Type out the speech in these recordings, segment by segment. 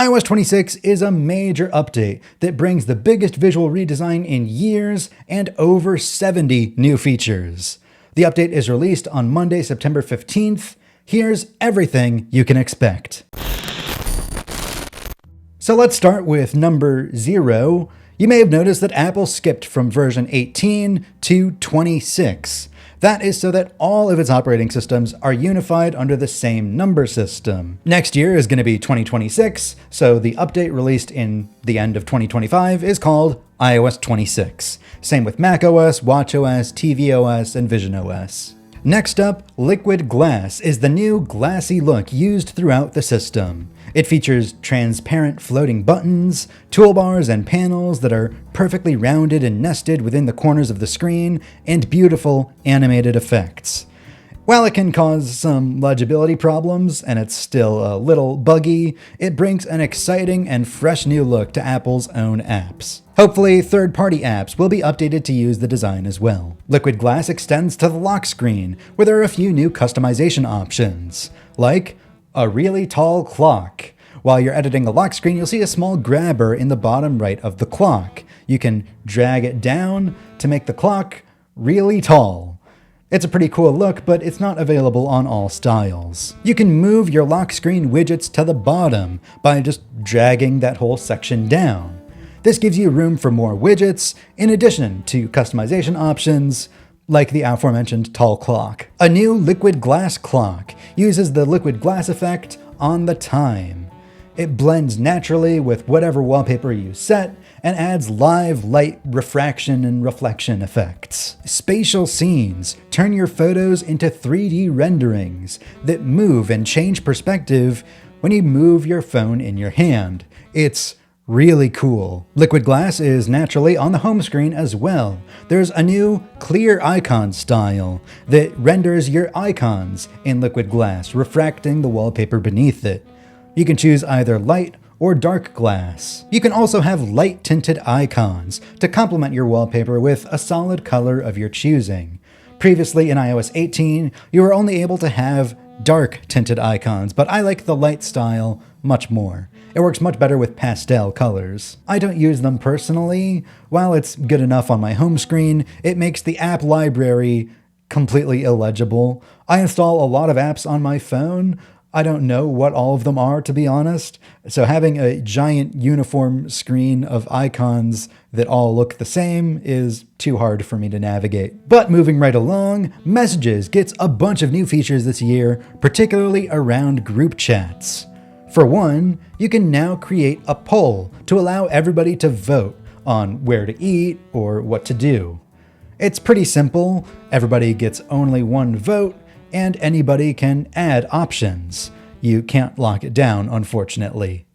iOS 26 is a major update that brings the biggest visual redesign in years and over 70 new features. The update is released on Monday, September 15th. Here's everything you can expect. So let's start with number 0. You may have noticed that Apple skipped from version 18 to 26. That is so that all of its operating systems are unified under the same number system. Next year is going to be 2026, so the update released in the end of 2025 is called iOS 26. Same with macOS, watchOS, tvOS, and visionOS. Next up, Liquid Glass is the new glassy look used throughout the system. It features transparent floating buttons, toolbars and panels that are perfectly rounded and nested within the corners of the screen, and beautiful animated effects. While it can cause some legibility problems, and it's still a little buggy, it brings an exciting and fresh new look to Apple's own apps. Hopefully, third-party apps will be updated to use the design as well. Liquid Glass extends to the lock screen, where there are a few new customization options, like a really tall clock. While you're editing a lock screen, you'll see a small grabber in the bottom right of the clock. You can drag it down to make the clock really tall. It's a pretty cool look, but it's not available on all styles. You can move your lock screen widgets to the bottom by just dragging that whole section down. This gives you room for more widgets, in addition to customization options, like the aforementioned tall clock. A new liquid glass clock uses the liquid glass effect on the time. It blends naturally with whatever wallpaper you set and adds live light refraction and reflection effects. Spatial scenes turn your photos into 3D renderings that move and change perspective when you move your phone in your hand. It's really cool. Liquid Glass is naturally on the home screen as well. There's a new clear icon style that renders your icons in Liquid Glass, refracting the wallpaper beneath it. You can choose either light or dark glass. You can also have light tinted icons to complement your wallpaper with a solid color of your choosing. Previously in iOS 18, you were only able to have dark tinted icons, but I like the light style much more. It works much better with pastel colors. I don't use them personally. While it's good enough on my home screen, it makes the app library completely illegible. I install a lot of apps on my phone. I don't know what all of them are, to be honest. So having a giant uniform screen of icons that all look the same is too hard for me to navigate. But moving right along, Messages gets a bunch of new features this year, particularly around group chats. For one, you can now create a poll to allow everybody to vote on where to eat or what to do. It's pretty simple. Everybody gets only one vote, and anybody can add options. You can't lock it down, unfortunately.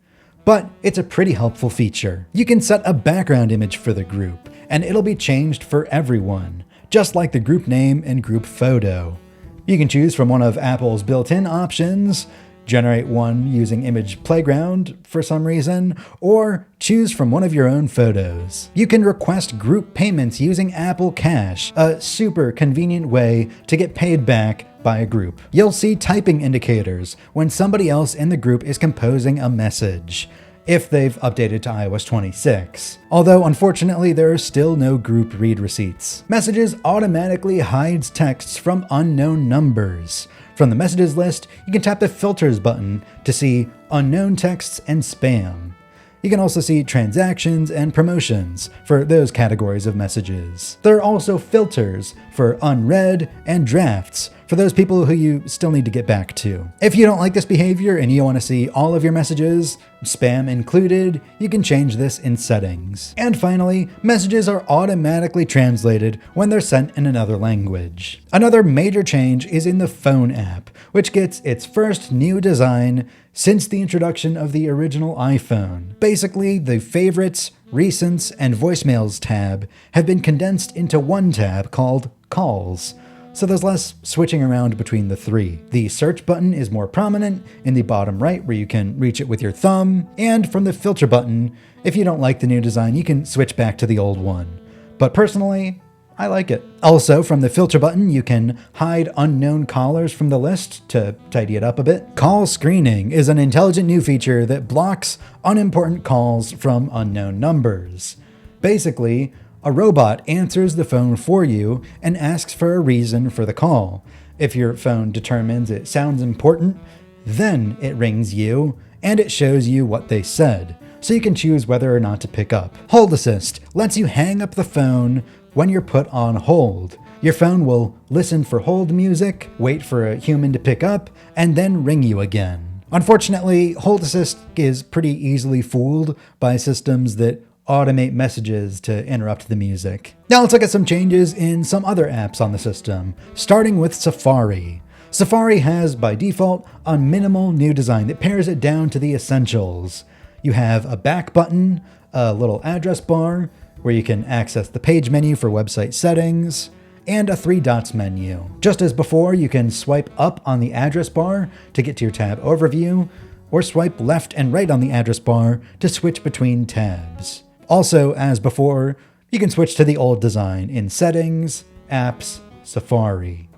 But it's a pretty helpful feature. You can set a background image for the group, and it'll be changed for everyone, just like the group name and group photo. You can choose from one of Apple's built-in options, generate one using Image Playground for some reason, or choose from one of your own photos. You can request group payments using Apple Cash, a super convenient way to get paid back by a group. You'll see typing indicators when somebody else in the group is composing a message, if they've updated to iOS 26. Although, unfortunately, there are still no group read receipts. Messages automatically hides texts from unknown numbers. From the messages list, you can tap the filters button to see unknown texts and spam. You can also see transactions and promotions for those categories of messages. There are also filters for unread and drafts for those people who you still need to get back to. If you don't like this behavior and you want to see all of your messages, spam included, you can change this in settings. And finally, messages are automatically translated when they're sent in another language. Another major change is in the Phone app, which gets its first new design since the introduction of the original iPhone. Basically, the Favorites, Recents, and Voicemails tab have been condensed into one tab called Calls, so there's less switching around between the three. The search button is more prominent in the bottom right where you can reach it with your thumb, and from the filter button, if you don't like the new design, you can switch back to the old one. But personally, I like it. Also, from the filter button, you can hide unknown callers from the list to tidy it up a bit. Call screening is an intelligent new feature that blocks unimportant calls from unknown numbers. Basically, a robot answers the phone for you and asks for a reason for the call. If your phone determines it sounds important, then it rings you and it shows you what they said, so you can choose whether or not to pick up. Hold Assist lets you hang up the phone when you're put on hold. Your phone will listen for hold music, wait for a human to pick up, and then ring you again. Unfortunately, Hold Assist is pretty easily fooled by systems that automate messages to interrupt the music. Now let's look at some changes in some other apps on the system, starting with Safari. Safari has, by default, a minimal new design that pares it down to the essentials. You have a back button, a little address bar, where you can access the page menu for website settings, and a 3 dots menu. Just as before, you can swipe up on the address bar to get to your tab overview, or swipe left and right on the address bar to switch between tabs. Also, as before, you can switch to the old design in Settings, Apps, Safari.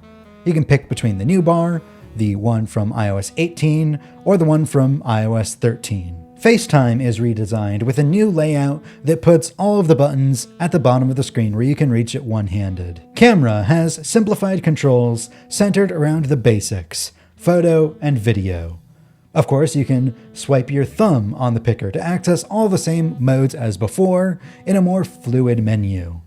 You can pick between the new bar, the one from iOS 18, or the one from iOS 13. FaceTime is redesigned with a new layout that puts all of the buttons at the bottom of the screen where you can reach it one-handed. Camera has simplified controls centered around the basics, photo and video. Of course, you can swipe your thumb on the picker to access all the same modes as before in a more fluid menu.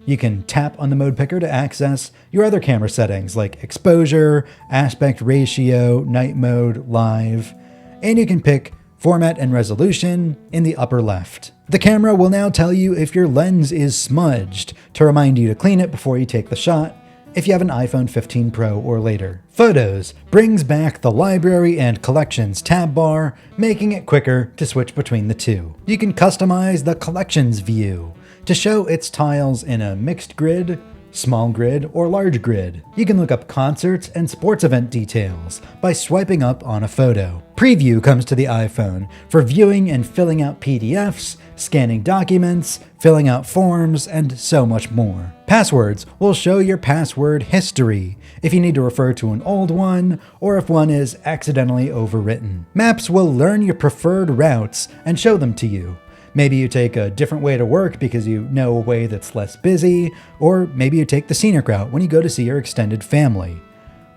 You can tap on the mode picker to access your other camera settings like exposure, aspect ratio, night mode, live, and you can pick format and resolution in the upper left. The camera will now tell you if your lens is smudged to remind you to clean it before you take the shot if you have an iPhone 15 Pro or later. Photos brings back the library and collections tab bar, making it quicker to switch between the two. You can customize the collections view to show its tiles in a mixed grid, small grid, or large grid. You can look up concerts and sports event details by swiping up on a photo. Preview comes to the iPhone for viewing and filling out PDFs, scanning documents, filling out forms, and so much more. Passwords will show your password history if you need to refer to an old one or if one is accidentally overwritten. Maps will learn your preferred routes and show them to you. Maybe you take a different way to work because you know a way that's less busy, or maybe you take the scenic route when you go to see your extended family.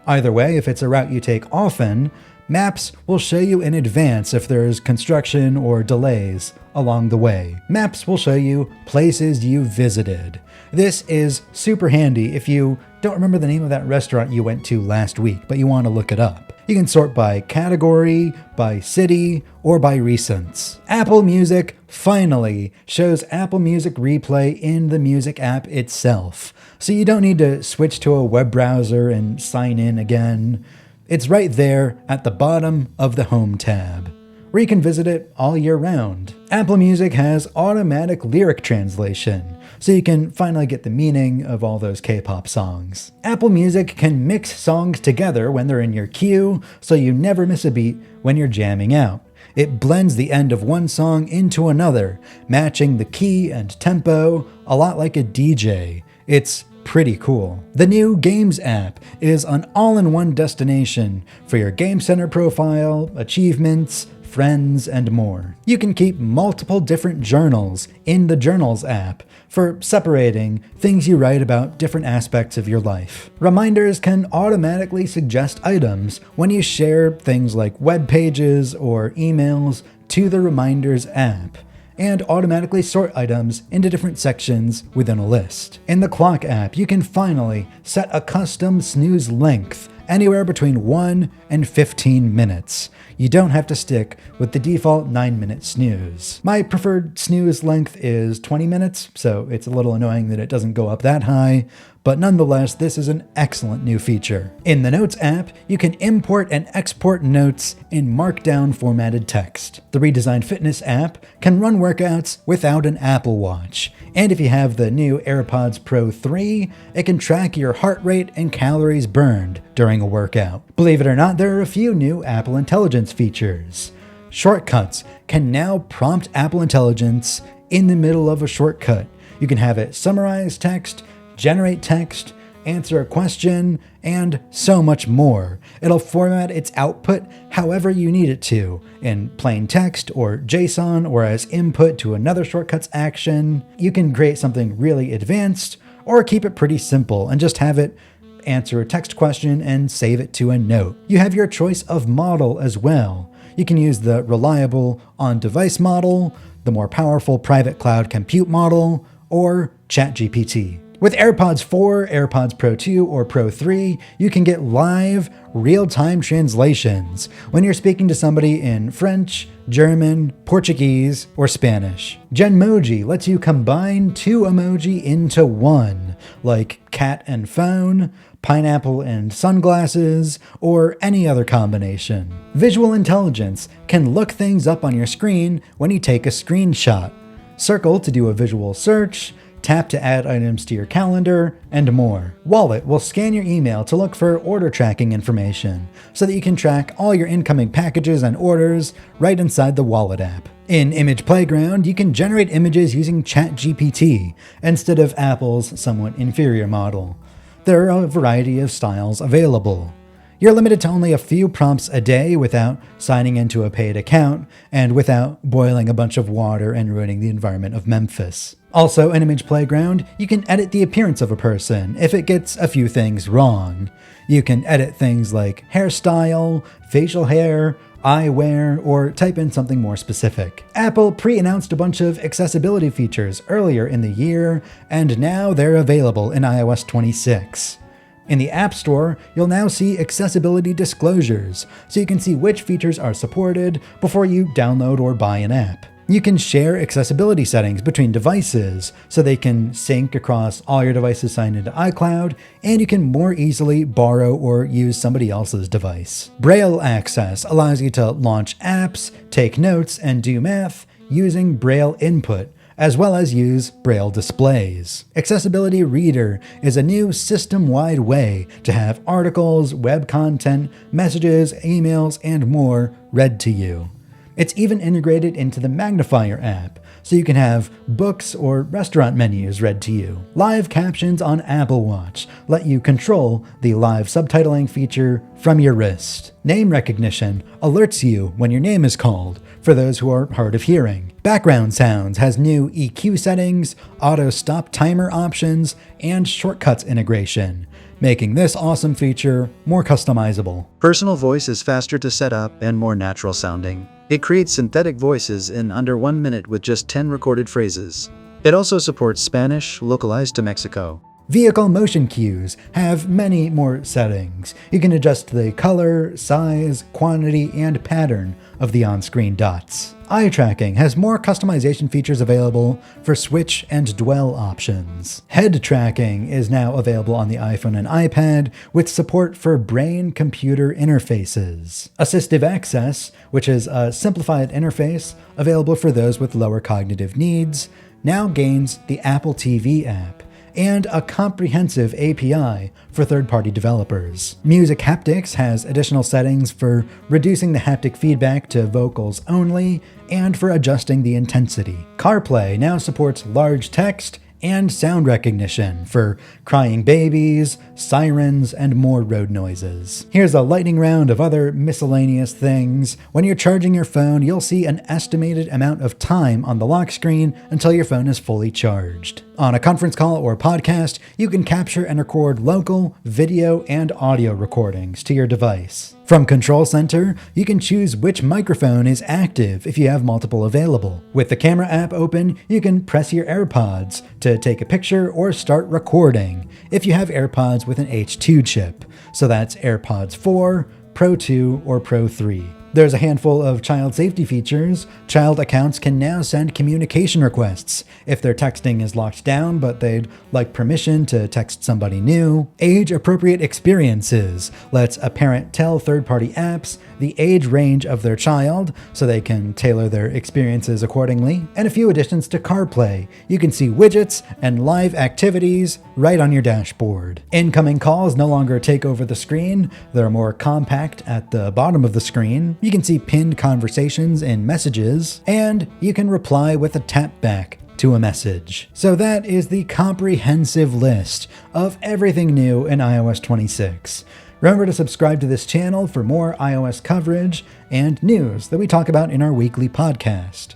Either way, if it's a route you take often, Maps will show you in advance if there's construction or delays along the way. Maps will show you places you visited. This is super handy if you don't remember the name of that restaurant you went to last week, but you want to look it up. You can sort by category, by city, or by recents. Apple Music finally shows Apple Music Replay in the Music app itself, so you don't need to switch to a web browser and sign in again. It's right there at the bottom of the Home tab, where you can visit it all year round. Apple Music has automatic lyric translation, so you can finally get the meaning of all those K-pop songs. Apple Music can mix songs together when they're in your queue, so you never miss a beat when you're jamming out. It blends the end of one song into another, matching the key and tempo, a lot like a DJ. It's pretty cool. The new Games app is an all-in-one destination for your Game Center profile, achievements, friends, and more. You can keep multiple different journals in the Journals app for separating things you write about different aspects of your life. Reminders can automatically suggest items when you share things like web pages or emails to the Reminders app, and automatically sort items into different sections within a list. In the Clock app, you can finally set a custom snooze length anywhere between 1 and 15 minutes. You don't have to stick with the default 9-minute snooze. My preferred snooze length is 20 minutes, so it's a little annoying that it doesn't go up that high, but nonetheless, this is an excellent new feature. In the Notes app, you can import and export notes in Markdown formatted text. The redesigned Fitness app can run workouts without an Apple Watch, and if you have the new AirPods Pro 3, it can track your heart rate and calories burned during a workout. Believe it or not, there are a few new Apple Intelligence features. Shortcuts can now prompt Apple Intelligence in the middle of a shortcut. You can have it summarize text, generate text, answer a question, and so much more. It'll format its output however you need it to, in plain text or JSON or as input to another shortcuts action. You can create something really advanced or keep it pretty simple and just have it answer a text question and save it to a note. You have your choice of model as well. You can use the reliable on-device model, the more powerful private cloud compute model, or ChatGPT. With AirPods 4, AirPods Pro 2, or Pro 3, you can get live, real-time translations when you're speaking to somebody in French, German, Portuguese, or Spanish. Genmoji lets you combine two emoji into one, like cat and phone, pineapple and sunglasses, or any other combination. Visual Intelligence can look things up on your screen when you take a screenshot. Circle to do a visual search, tap to add items to your calendar, and more. Wallet will scan your email to look for order tracking information so that you can track all your incoming packages and orders right inside the Wallet app. In Image Playground, you can generate images using ChatGPT instead of Apple's somewhat inferior model. There are a variety of styles available. You're limited to only a few prompts a day without signing into a paid account and without boiling a bunch of water and ruining the environment of Memphis. Also, in Image Playground, you can edit the appearance of a person if it gets a few things wrong. You can edit things like hairstyle, facial hair, eyewear, or type in something more specific. Apple pre-announced a bunch of accessibility features earlier in the year, and now they're available in iOS 26. In the App Store, you'll now see accessibility disclosures, so you can see which features are supported before you download or buy an app. You can share accessibility settings between devices, so they can sync across all your devices signed into iCloud, and you can more easily borrow or use somebody else's device. Braille access allows you to launch apps, take notes, and do math using Braille input, as well as use Braille displays. Accessibility Reader is a new system-wide way to have articles, web content, messages, emails, and more read to you. It's even integrated into the Magnifier app, so you can have books or restaurant menus read to you. Live captions on Apple Watch let you control the live subtitling feature from your wrist. Name recognition alerts you when your name is called, for those who are hard of hearing. Background Sounds has new EQ settings, auto stop timer options, and shortcuts integration, making this awesome feature more customizable. Personal Voice is faster to set up and more natural sounding. It creates synthetic voices in under 1 minute with just 10 recorded phrases. It also supports Spanish localized to Mexico. Vehicle motion cues have many more settings. You can adjust the color, size, quantity, and pattern of the on-screen dots. Eye tracking has more customization features available for switch and dwell options. Head tracking is now available on the iPhone and iPad with support for brain-computer interfaces. Assistive Access, which is a simplified interface available for those with lower cognitive needs, now gains the Apple TV app and a comprehensive API for third-party developers. Music Haptics has additional settings for reducing the haptic feedback to vocals only and for adjusting the intensity. CarPlay now supports large text and sound recognition for crying babies, sirens, and more road noises. Here's a lightning round of other miscellaneous things. When you're charging your phone, you'll see an estimated amount of time on the lock screen until your phone is fully charged. On a conference call or podcast, you can capture and record local, video, and audio recordings to your device. From Control Center, you can choose which microphone is active if you have multiple available. With the camera app open, you can press your AirPods to take a picture or start recording if you have AirPods with an H2 chip. So that's AirPods 4, Pro 2, or Pro 3. There's a handful of child safety features. Child accounts can now send communication requests if their texting is locked down but they'd like permission to text somebody new. Age-appropriate experiences lets a parent tell third-party apps the age range of their child so they can tailor their experiences accordingly. And a few additions to CarPlay. You can see widgets and live activities right on your dashboard. Incoming calls no longer take over the screen. They're more compact at the bottom of the screen. You can see pinned conversations and messages, and you can reply with a tap back to a message. So that is the comprehensive list of everything new in iOS 26. Remember to subscribe to this channel for more iOS coverage and news that we talk about in our weekly podcast.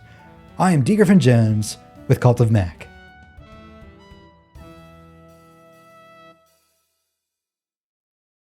I am Griffin Jones with Cult of Mac.